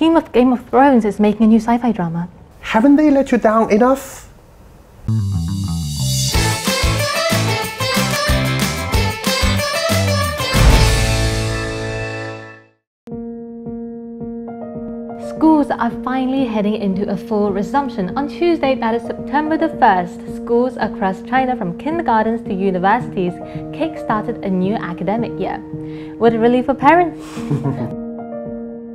team of Game of Thrones is making a new sci-fi drama. Haven't they let you down enough? Schools are finally heading into a full resumption. On Tuesday, that is September the 1st, schools across China from kindergartens to universities kick-started a new academic year. With relief for parents?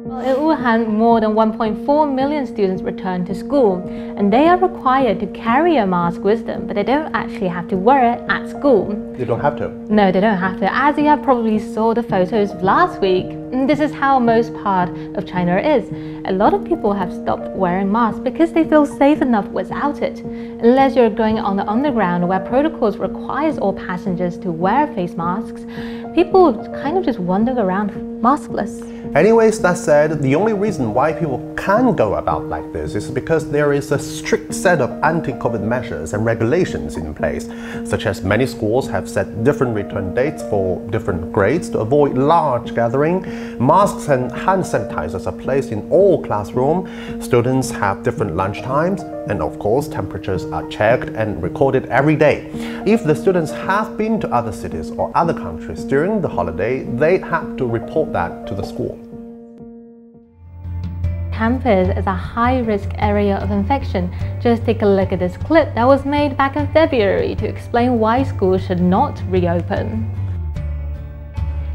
Well, in Wuhan, more than 1.4 million students returned to school, and they are required to carry a mask with them, but they don't actually have to wear it at school. They don't have to? No, they don't have to. As you have probably saw the photos last week, this is how most part of China is. A lot of people have stopped wearing masks because they feel safe enough without it. Unless you're going on the underground where protocols requires all passengers to wear face masks, people kind of just wander around maskless. Anyways, that said, the only reason why people can go about like this is because there is a strict set of anti-COVID measures and regulations in place, such as many schools have set different return dates for different grades to avoid large gathering. Masks and hand sanitizers are placed in all classrooms. Students have different lunch times, and of course, temperatures are checked and recorded every day. If the students have been to other cities or other countries during the holiday, they have to report that to the school. Campus is a high-risk area of infection. Just take a look at this clip that was made back in February to explain why schools should not reopen.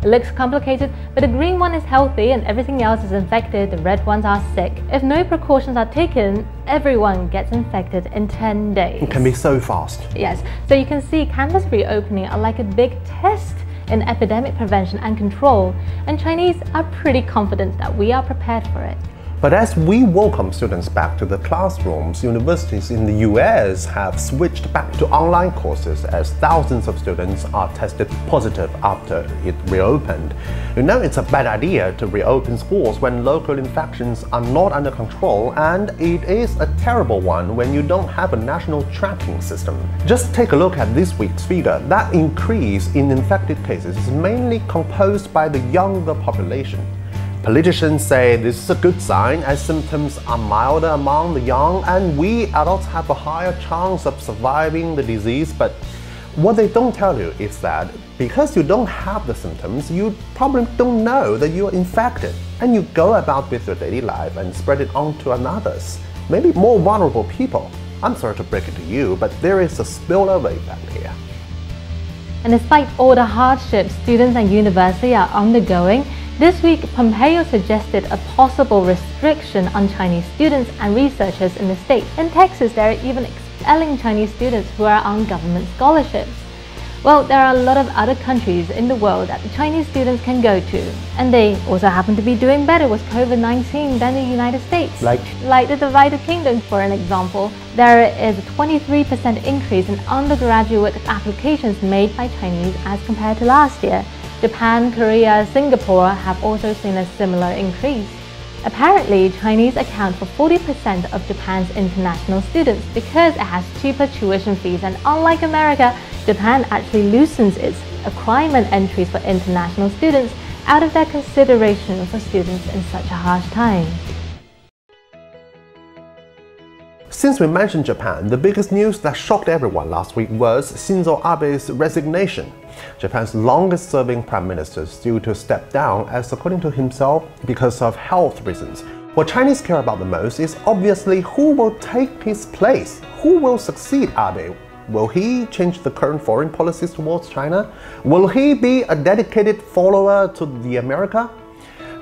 It looks complicated, but the green one is healthy and everything else is infected, the red ones are sick. If no precautions are taken, everyone gets infected in 10 days. It can be so fast. Yes, so you can see campus reopening are like a big test in epidemic prevention and control, and Chinese are pretty confident that we are prepared for it. But as we welcome students back to the classrooms, universities in the US have switched back to online courses as thousands of students are tested positive after it reopened. You know, it's a bad idea to reopen schools when local infections are not under control, and it is a terrible one when you don't have a national tracking system. Just take a look at this week's figure. That increase in infected cases is mainly composed by the younger population. Politicians say this is a good sign as symptoms are milder among the young and we adults have a higher chance of surviving the disease, but what they don't tell you is that because you don't have the symptoms, you probably don't know that you are infected, and you go about with your daily life and spread it on to others, maybe more vulnerable people. I'm sorry to break it to you, but there is a spillover effect here. And despite all the hardships students and universities are undergoing, this week, Pompeo suggested a possible restriction on Chinese students and researchers in the state. In Texas, they're even expelling Chinese students who are on government scholarships. Well, there are a lot of other countries in the world that the Chinese students can go to, and they also happen to be doing better with COVID-19 than the United States. Like the United Kingdom, for an example. There is a 23% increase in undergraduate applications made by Chinese as compared to last year. Japan, Korea, Singapore have also seen a similar increase. Apparently, Chinese account for 40% of Japan's international students because it has cheaper tuition fees, and unlike America, Japan actually loosens its requirement entries for international students out of their consideration for students in such a harsh time. Since we mentioned Japan, the biggest news that shocked everyone last week was Shinzo Abe's resignation. Japan's longest-serving prime minister is due to step down, as according to himself, because of health reasons. What Chinese care about the most is obviously who will take his place. Who will succeed Abe? Will he change the current foreign policies towards China? Will he be a dedicated follower to the America?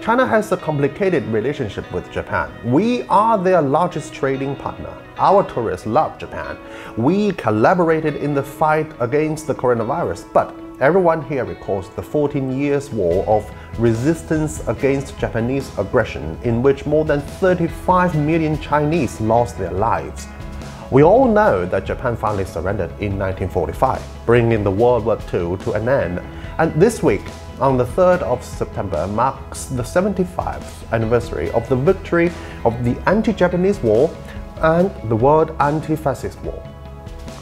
China has a complicated relationship with Japan. We are their largest trading partner. Our tourists love Japan. We collaborated in the fight against the coronavirus, but everyone here recalls the 14 years war of resistance against Japanese aggression, in which more than 35 million Chinese lost their lives. We all know that Japan finally surrendered in 1945, bringing the World War II to an end. And this week, on the 3rd of September, marks the 75th anniversary of the victory of the anti-Japanese war and the World Anti-Fascist War.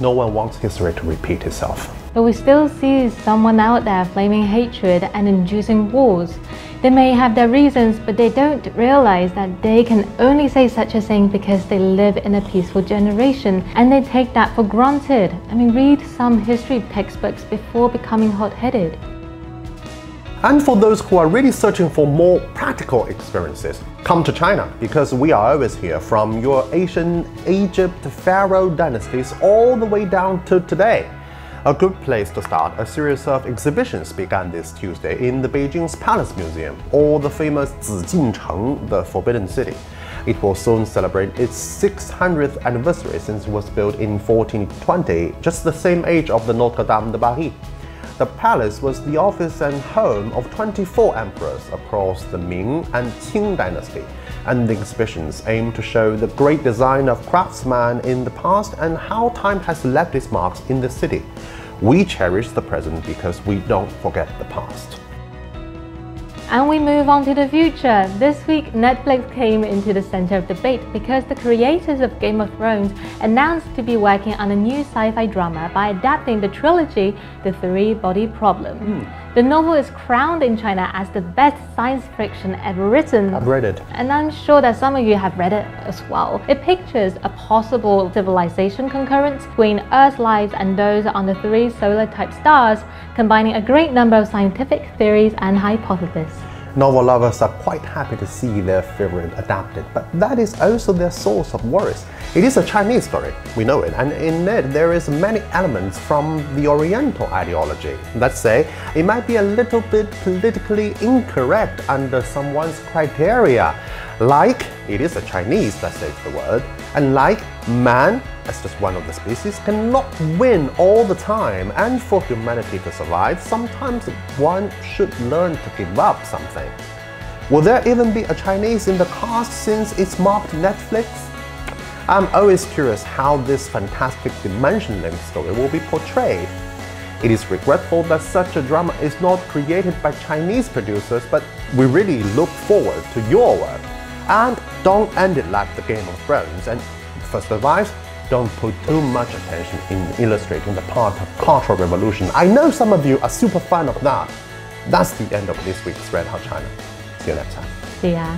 No one wants history to repeat itself. but we still see someone out there flaming hatred and inducing wars. They may have their reasons, but they don't realize that they can only say such a thing because they live in a peaceful generation, and they take that for granted. I mean, read some history textbooks before becoming hot-headed. And for those who are really searching for more practical experiences, come to China, because we are always here, from your ancient Egypt, Pharaoh dynasties, all the way down to today. A good place to start. A series of exhibitions began this Tuesday in the Beijing's Palace Museum, or the famous Zijincheng, the Forbidden City. It will soon celebrate its 600th anniversary since it was built in 1420, just the same age of the Notre Dame de Paris. The palace was the office and home of 24 emperors across the Ming and Qing dynasty, and the exhibitions aim to show the great design of craftsmen in the past and how time has left its marks in the city. We cherish the present because we don't forget the past. And we move on to the future. This week, Netflix came into the center of debate because the creators of Game of Thrones announced to be working on a new sci-fi drama by adapting the trilogy The Three-Body Problem. The novel is crowned in China as the best science fiction ever written. I've read it. And I'm sure that some of you have read it as well. It pictures a possible civilization concurrence between Earth's lives and those on the three solar-type stars, combining a great number of scientific theories and hypotheses. Novel lovers are quite happy to see their favorite adapted, but that is also their source of worries. It is a Chinese story, we know it, and in it there is many elements from the Oriental ideology. Let's say it might be a little bit politically incorrect under someone's criteria. Like, it is a Chinese, let's say the word, and like man, as just one of the species, cannot win all the time, and for humanity to survive, sometimes one should learn to give up something. Will there even be a Chinese in the cast since it's marked Netflix? I'm always curious how this fantastic dimension-length story will be portrayed. It is regretful that such a drama is not created by Chinese producers, but we really look forward to your work. And don't end it like the Game of Thrones. And first advice, don't put too much attention in illustrating the part of Cultural Revolution. I know some of you are super fan of that. That's the end of this week's Red Hot China. See you next time. See ya.